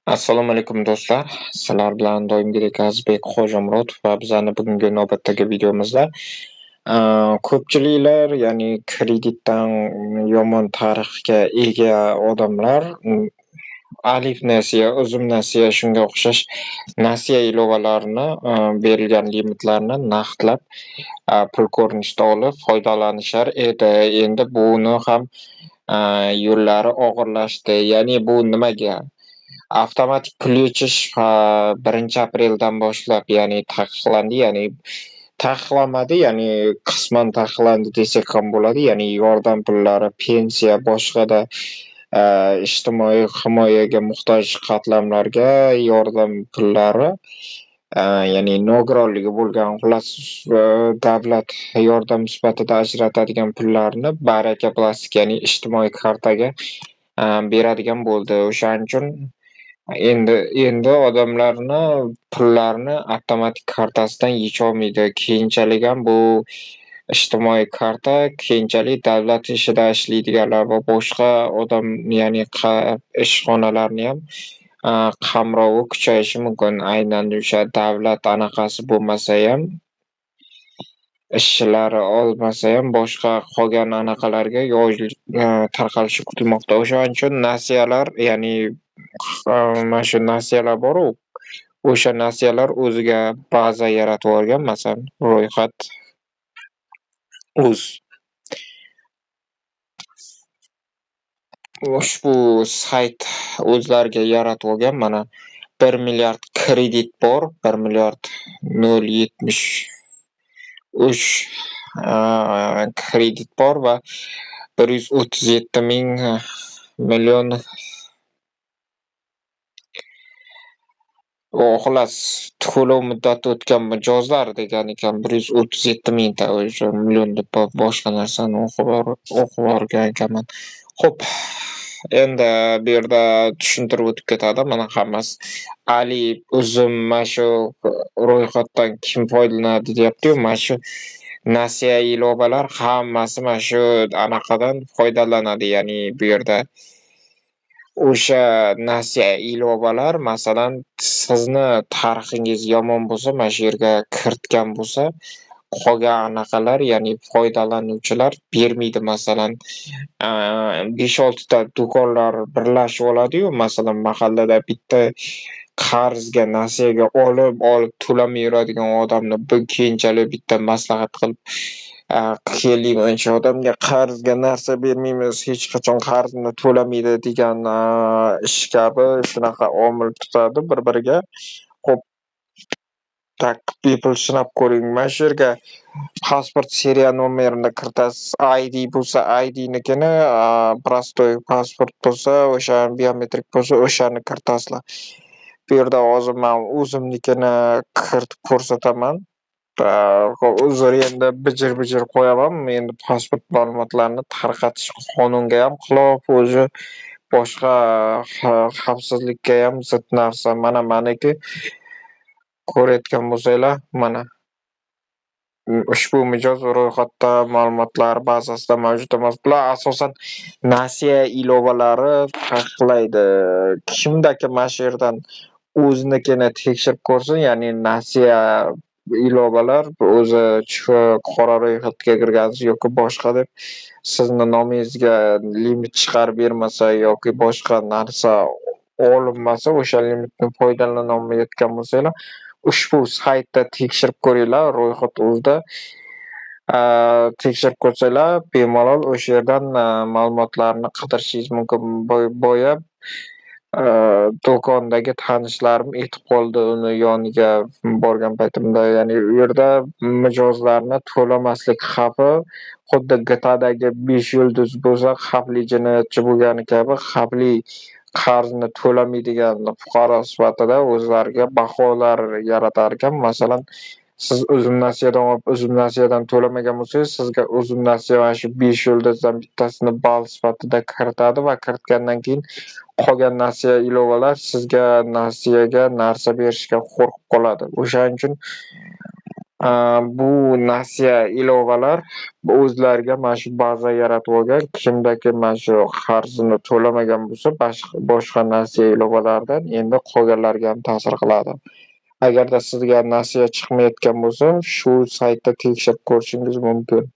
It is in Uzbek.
Assalomu alaykum do'stlar. Sizlar bilan doimgidek Azizbek Xo'jamurodov va bizani bugungi navbatdagi videomizda ko'pchiliklar, ya'ni kreditdan yomon tarixga ega odamlar, alif nasiya, uzum nasiya shunga o'xshash nasiya ilovalarini, berilgan limitlarni naqdlab, pul ko'rinishida olib foydalanishar edi. Endi buni ham yo'llari og'irlashdi. Ya'ni bu nimaga? Avtomatik pul yechish 1 apreldan boshlab, ya'ni taqiqlandi, ya'ni taqiqlanmadi, ya'ni qisman taqiqlandi desak ham bo'ladi. Ya'ni yordam pullari, pensiya, boshqa-da ijtimoiy himoyaga muhtoj qatlamlarga yordam pullari, ya'ni nogironligi bo'lgan, xullas, davlat yordam sifatida ajratadigan pullarni baraka plastik, ya'ni ijtimoiy kartaga beradigan bo'ldi. O'shaning uchun endi odamlarni pullarini avtomatik kartasidan yecholmaydi. Keyinchalik ham bu ijtimoiy karta keyinchalik davlat ishida ishlaydiganlar va boshqa odam, ya'ni ishxonalarni ham qamrovi kuchayishi mumkin. Aynan o'sha davlat anaqasi bo'lmasa ham, ishchilari olmasa ham boshqa qolgan anaqalarga tarqalishi kutilmoqda. O'shaning uchun nasiyalar, ya'ni mana shu nasiyalar bor-u, o'sha nasiyalar o'ziga baza yaratib olgan. Masalan, ro'yxat.uz ushbu sayt o'zlariga yaratib olgan. Mana 1 milliard kredit bor, 1 milliard 0,73 kredit bor va 137 million xullas to'lov muddati o'tgan mijozlar degan ekan. 137 mingta o'sha million deb boshqa narsani o'qib o'rgan ekanman. Xo'p, endi bu yerda tushuntirib o'tib ketadi. Mana hammasi Ali, Uzum, mana shu ro'yxatdan kim foydalanadi deyapti-yu. Mana shu nasiya ilovalar hammasi mana shu anaqadan foydalanadi. Ya'ni bu yerda o'sha nasiya ilovalar, masalan, sizni tarixingiz yomon bo'lsa, mana shu yerga kiritgan bo'lsa, qolgan anaqalar, ya'ni foydalanuvchilar bermaydi. Masalan, 5-6 ta do'konlar birlashib oladi-yu, masalan, mahallada bitta qarzga, nasiyaga olib to'lamay yuradigan odamni keyinchalik bitta maslahat qilib, keling, o'sha odamga qarzga narsa bermaymiz, hech qachon qarzini to'lamaydi degan ish kabi shunaqa omil tutadi bir-biriga. Xo'p, bepul sinab ko'ring. Mana shu yerga pasport seriya nomerini kiritasiz. ID bo'lsa IDnikini, prostoy pasport bo'lsa, o'sha biometrik bo'lsa, o'shani kiritasizlar. Bu yerda hozir men o'zimnikini kiritib ko'rsataman. Uzr, endi bijir qo'yaman. Endi pasport ma'lumotlarini tarqatish qonunga ham xilof, o'zi boshqa xavfsizlikka ham zid narsa. Mana meniki, ko'rayotgan bo'lsanglar, mana ushbu mijoz ro'yxatda ma'lumotlar bazasida mavjud emas. Bular asosan nasiya ilovalari taqiqlaydi. Kimdaki mana shu yerdan o'zinikini tekshirib ko'rsin, ya'ni nasiya ilovalar o'zi qora ro'yxatga kirgansiz yoki boshqa deb sizni nomingizga limit chiqarib bermasa yoki boshqa narsa olinmasa, o'sha limitdan foydalana olmayotgan bo'lsanglar, ushbu saytda tekshirib ko'ringlar. Ro'yxat.uzda tekshirib ko'rsanglar, bemalol o'sha yerdan ma'lumotlarni qidirishingiz mumkin. Boya do'kondagi tanishlarim aytib qoldi, uni yoniga borgan paytimda. Ya'ni u yerda mijozlarni to'lamaslik xavfi xuddi GTAdagi 5 yulduz bo'lsa, xavfli jinoyatchi bo'lgani kabi, xavfli qarzni to'lamaydigan fuqaro sifatida o'zlariga baholar yaratar ekan. Masalan, siz uzum nasiyadan olib, uzum nasiyadan to'lamagan bo'lsangiz, sizga uzum nasiya mana shu 5 yulduzdan bittasini ball sifatida kiritadi va kiritgandan keyin qolgan nasiya ilovalar sizga nasiyaga narsa berishga qo'rqib qoladi. O'shaning uchun Bu nasiya ilovalar o'zlariga mana shu baza yaratib olgan. Kimdaki mana shu qarzini to'lamagan bo'lsa, boshqa nasiya ilovalaridan endi qolganlarga ham ta'sir qiladi. Agarda sizga nasiya chiqmayotgan bo'lsa, shu saytda tekshirib ko'rishingiz mumkin.